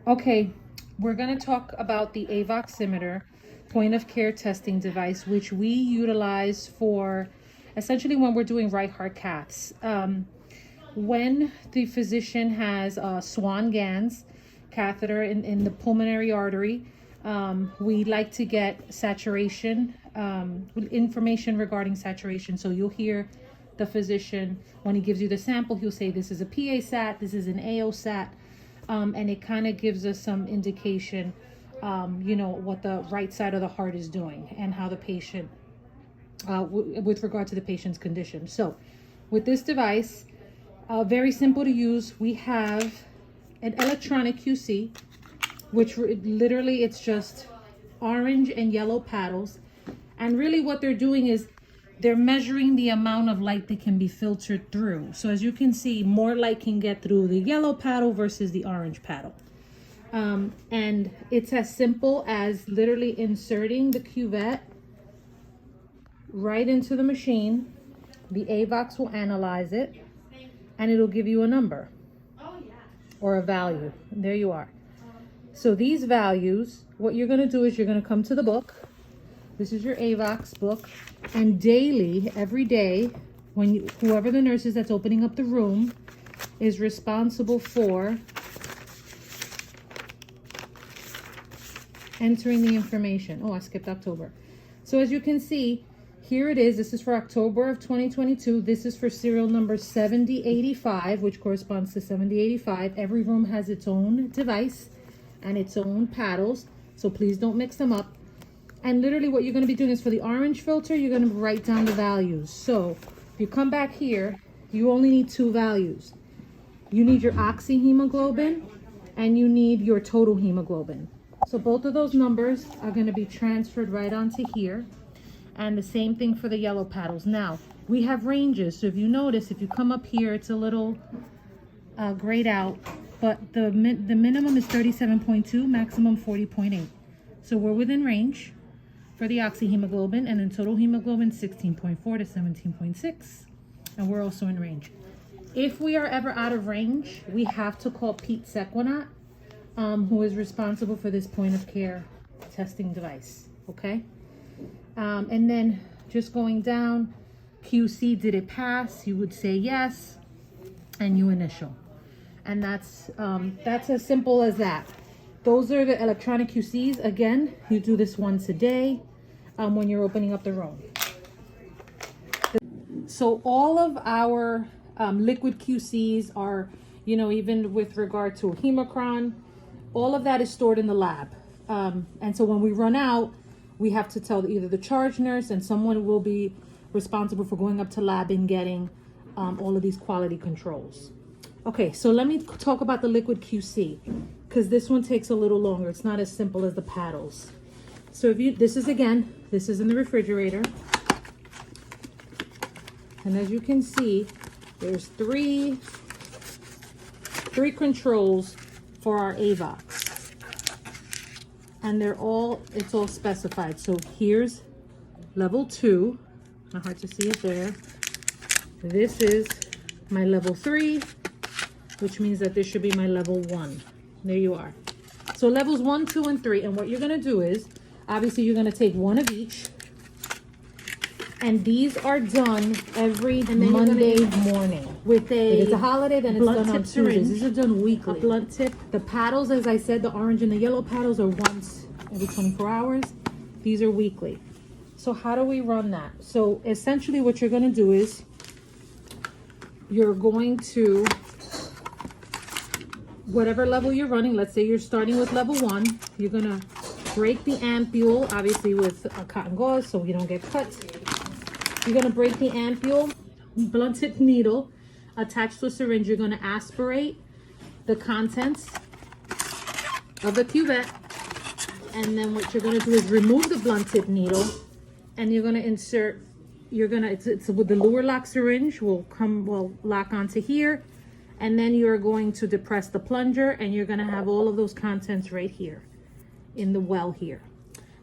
Okay, we're going to talk about the Avoximeter point of care testing device, which we utilize for essentially when we're doing right heart caths. When the physician has a Swan-Ganz catheter in the pulmonary artery, we like to get saturation, information regarding saturation. So you'll hear the physician, when he gives you the sample, he'll say this is a PA sat, this is an AO sat. And it kind of gives us some indication, what the right side of the heart is doing and how the patient, with regard to the patient's condition. So with this device, very simple to use, we have an electronic QC, which literally it's just orange and yellow paddles. And really what they're doing is they're measuring the amount of light that can be filtered through. So as you can see, more light can get through the yellow paddle versus the orange paddle. And it's as simple as literally inserting the cuvette right into the machine. The AVOX will analyze it and it'll give you a number or a value. And there you are. So these values, what you're gonna do is you're gonna come to the book. This is your AVOX book, and daily, every day, when whoever the nurse is that's opening up the room is responsible for entering the information. Oh, I skipped October. So as you can see, here it is. This is for October of 2022. This is for serial number 7085, which corresponds to 7085. Every room has its own device and its own paddles, so please don't mix them up. And literally what you're going to be doing is for the orange filter, you're going to write down the values. So if you come back here, you only need two values. You need your oxyhemoglobin and you need your total hemoglobin. So both of those numbers are going to be transferred right onto here. And the same thing for the yellow paddles. Now, we have ranges. So if you notice, if you come up here, it's a little grayed out. But the minimum is 37.2, maximum 40.8. So we're within range for the oxyhemoglobin, and then total hemoglobin 16.4 to 17.6, and we're also in range. If we are ever out of range, we have to call Pete Sequinat, who is responsible for this point of care testing device. Okay, and then just going down, QC, did it pass? You would say yes, and you initial, and that's as simple as that. Those are the electronic QCs. Again, you do this once a day when you're opening up the room. So all of our liquid QCs are, even with regard to hemocron, all of that is stored in the lab. And so when we run out, we have to tell either the charge nurse, and someone will be responsible for going up to lab and getting all of these quality controls. Okay, so let me talk about the liquid QC, because this one takes a little longer. It's not as simple as the paddles. So this is in the refrigerator. And as you can see, there's three controls for our AVOX. And it's all specified. So here's level 2. Not hard to see it there. This is my level 3, which means that this should be my level 1. There you are. So levels 1, 2, and 3. And what you're going to do is, obviously, you're going to take one of each. And these are done every Monday morning. If it's a holiday, then it's done on Tuesdays. These are done weekly. A blunt tip. The paddles, as I said, the orange and the yellow paddles are once every 24 hours. These are weekly. So how do we run that? So essentially what you're going to do is you're going to, whatever level you're running, let's say you're starting with level 1, you're going to break the ampule, obviously with a cotton gauze so you don't get cut. You're going to break the ampule, blunt tip needle attached to a syringe. You're going to aspirate the contents of the cuvette, and then what you're going to do is remove the blunt tip needle, and you're going to insert, it's with the Luer lock syringe will lock onto here, and then you're going to depress the plunger, and you're going to have all of those contents right here in the well here.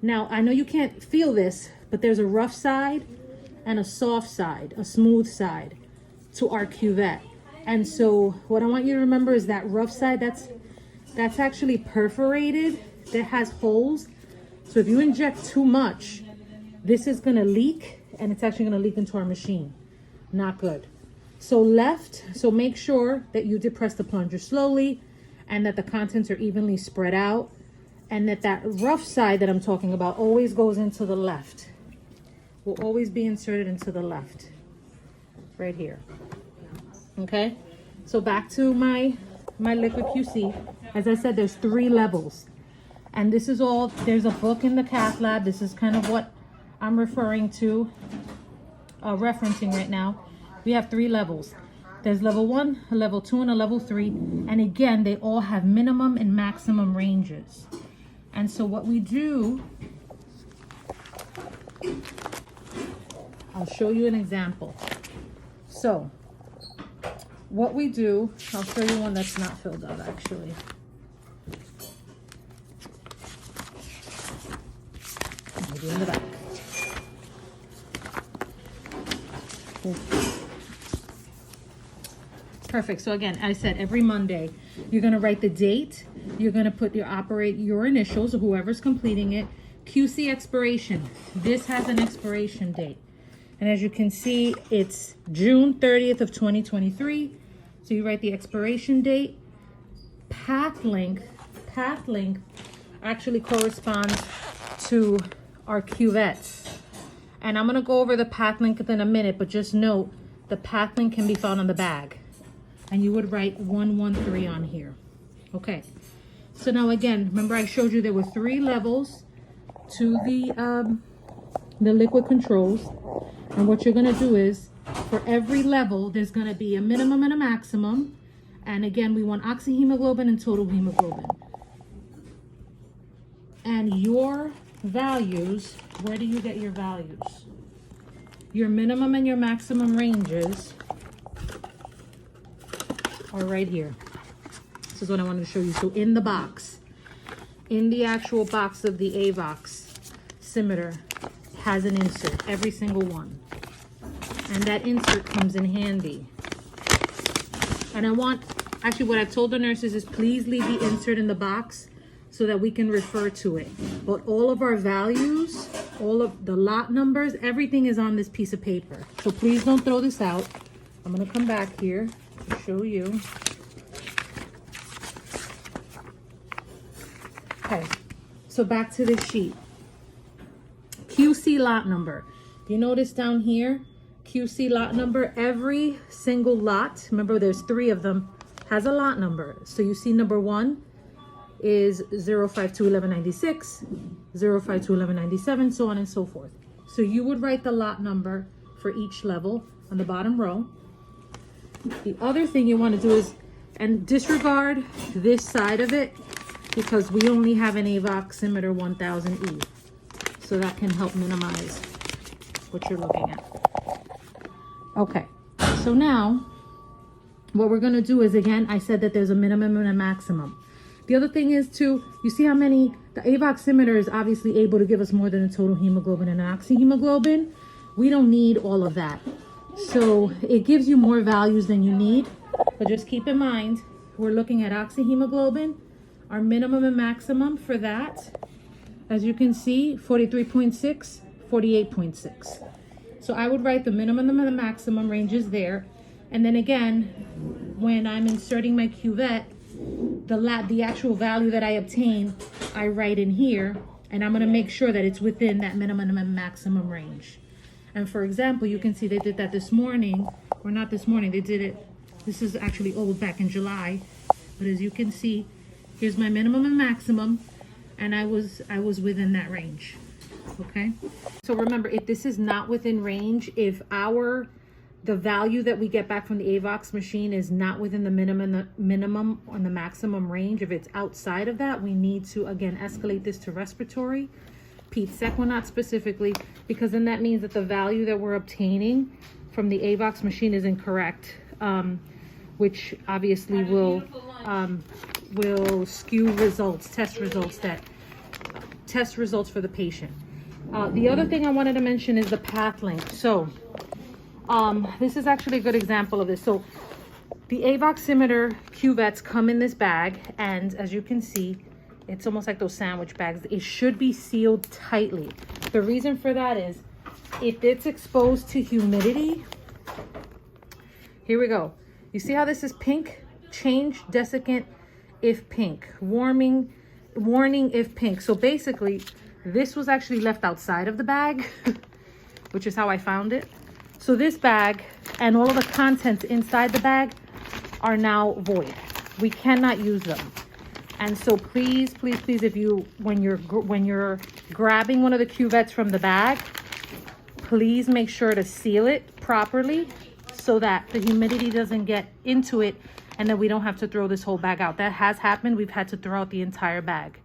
Now, I know you can't feel this, but there's a rough side and a soft side, a smooth side to our cuvette. And so what I want you to remember is that rough side, that's actually perforated, that has holes. So if you inject too much, this is gonna leak, and it's actually gonna leak into our machine. Not good. So so make sure that you depress the plunger slowly and that the contents are evenly spread out, and that rough side that I'm talking about always goes into the left. Will always be inserted into the left, right here. Okay, so back to my liquid QC. As I said, there's 3 levels, and this is all, there's a book in the cath lab. This is kind of what I'm referring to, referencing right now. We have 3 levels. There's level 1, a level 2, and a level 3. And again, they all have minimum and maximum ranges. And so what we do, I'll show you an example. So what we do, I'll show you one that's not filled out actually. Maybe in the back. Perfect. So again, I said every Monday, you're going to write the date. You're going to put your initials, or whoever's completing it. QC expiration. This has an expiration date. And as you can see, it's June 30th of 2023. So you write the expiration date. Path length actually corresponds to our cuvettes. And I'm going to go over the path length in a minute, but just note the path length can be found on the bag. And you would write 113 on here. Okay. So now again, remember I showed you there were 3 levels to the liquid controls. And what you're going to do is, for every level, there's going to be a minimum and a maximum. And again, we want oxyhemoglobin and total hemoglobin. And your values, where do you get your values? Your minimum and your maximum ranges are right here. This is what I wanted to show you. So in the box, in the actual box of the Avoximeter, has an insert, every single one. And that insert comes in handy. And actually what I've told the nurses is please leave the insert in the box so that we can refer to it. But all of our values, all of the lot numbers, everything is on this piece of paper. So please don't throw this out. I'm gonna come back here to show you. Okay, so back to this sheet. QC lot number. You notice down here, QC lot number, every single lot, remember there's 3 of them, has a lot number. So you see number 1 is 0521196, 0521197, so on and so forth. So you would write the lot number for each level on the bottom row. The other thing you want to do is, and disregard this side of it because we only have an Avoximeter 1000E. So that can help minimize what you're looking at. Okay, so now what we're going to do is, again, I said that there's a minimum and a maximum. The other thing is too, you see how many, the Avoximeter is obviously able to give us more than a total hemoglobin and an oxyhemoglobin. We don't need all of that. So it gives you more values than you need, but just keep in mind, we're looking at oxyhemoglobin, our minimum and maximum for that. As you can see, 43.6, 48.6. So I would write the minimum and the maximum ranges there. And then again, when I'm inserting my cuvette, the actual value that I obtain, I write in here, and I'm gonna make sure that it's within that minimum and maximum range. And for example, you can see they did that this morning, or not this morning, they did it, this is actually old, back in July. But as you can see, here's my minimum and maximum, and I was within that range. Okay, so remember, if this is not within range, if the value that we get back from the Avox machine is not within the minimum and the maximum range, if it's outside of that, we need to again escalate this to respiratory, Pete Sequinot specifically, because then that means that the value that we're obtaining from the Avox machine is incorrect, which obviously will skew results, test results for the patient. The other thing I wanted to mention is the path length. So this is actually a good example of this. So The Avoximeter cuvettes come in this bag, and as you can see, it's almost like those sandwich bags. It should be sealed tightly. The reason for that is if it's exposed to humidity, here we go. You see how this is pink? Change desiccant if pink. Warning if pink. So basically, this was actually left outside of the bag, which is how I found it. So this bag and all of the contents inside the bag are now void. We cannot use them. And so please, please, please, if you, when you're grabbing one of the cuvettes from the bag, please make sure to seal it properly so that the humidity doesn't get into it and then we don't have to throw this whole bag out. That has happened. We've had to throw out the entire bag.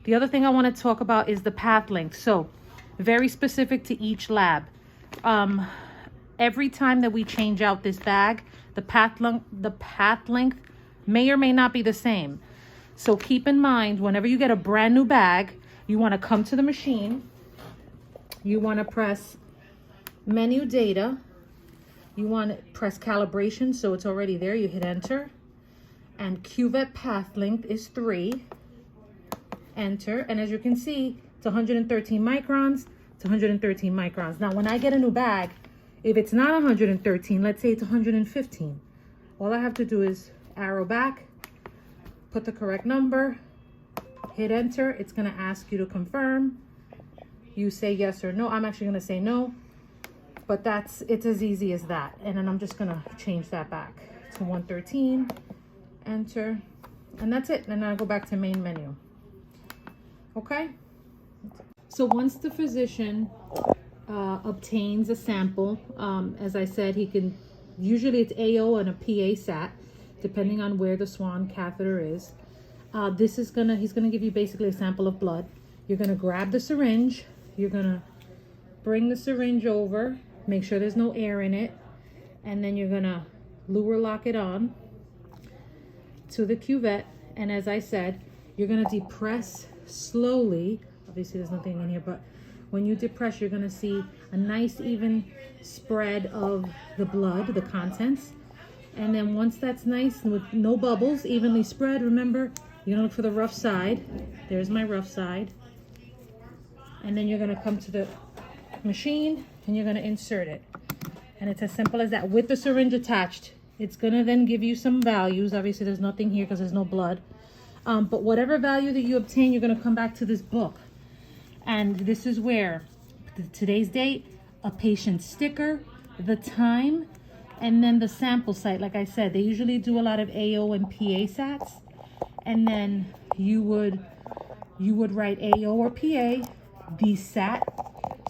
The other thing I want to talk about is the path length. So very specific to each lab. Every time that we change out this bag, the path length may or may not be the same. So keep in mind, whenever you get a brand new bag, you want to come to the machine. You want to press menu data. You want to press calibration, so it's already there. You hit enter. And cuvette path length is 3. Enter. And as you can see, it's 113 microns. It's 113 microns. Now, when I get a new bag, if it's not 113, let's say it's 115. All I have to do is arrow back, put the correct number, hit enter. It's going to ask you to confirm. You say yes or no. I'm actually going to say no, but it's as easy as that. And then I'm just going to change that back to 113, enter, and that's it. And then I go back to main menu. Okay. So once the physician obtains a sample, as I said, he can, usually it's AO and a PA sat, depending on where the Swan catheter is. He's gonna give you basically a sample of blood. You're gonna grab the syringe. You're gonna bring the syringe over, make sure there's no air in it, and then you're gonna luer lock it on to the cuvette. And as I said, you're gonna depress slowly. Obviously there's nothing in here, but when you depress, you're gonna see a nice even spread of the blood, the contents. And then once that's nice and with no bubbles, evenly spread, remember, you're gonna look for the rough side. There's my rough side. And then you're gonna come to the machine and you're gonna insert it. And it's as simple as that with the syringe attached. It's gonna then give you some values. Obviously there's nothing here because there's no blood. But whatever value that you obtain, you're gonna come back to this book. And this is where today's date, a patient sticker, the time, and then the sample site. Like I said, they usually do a lot of AO and PA sats. And then you would write AO or PA, the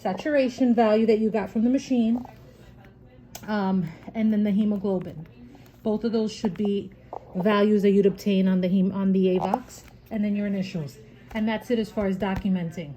saturation value that you got from the machine, and then the hemoglobin. Both of those should be values that you'd obtain on the AVOX, and then your initials. And that's it as far as documenting.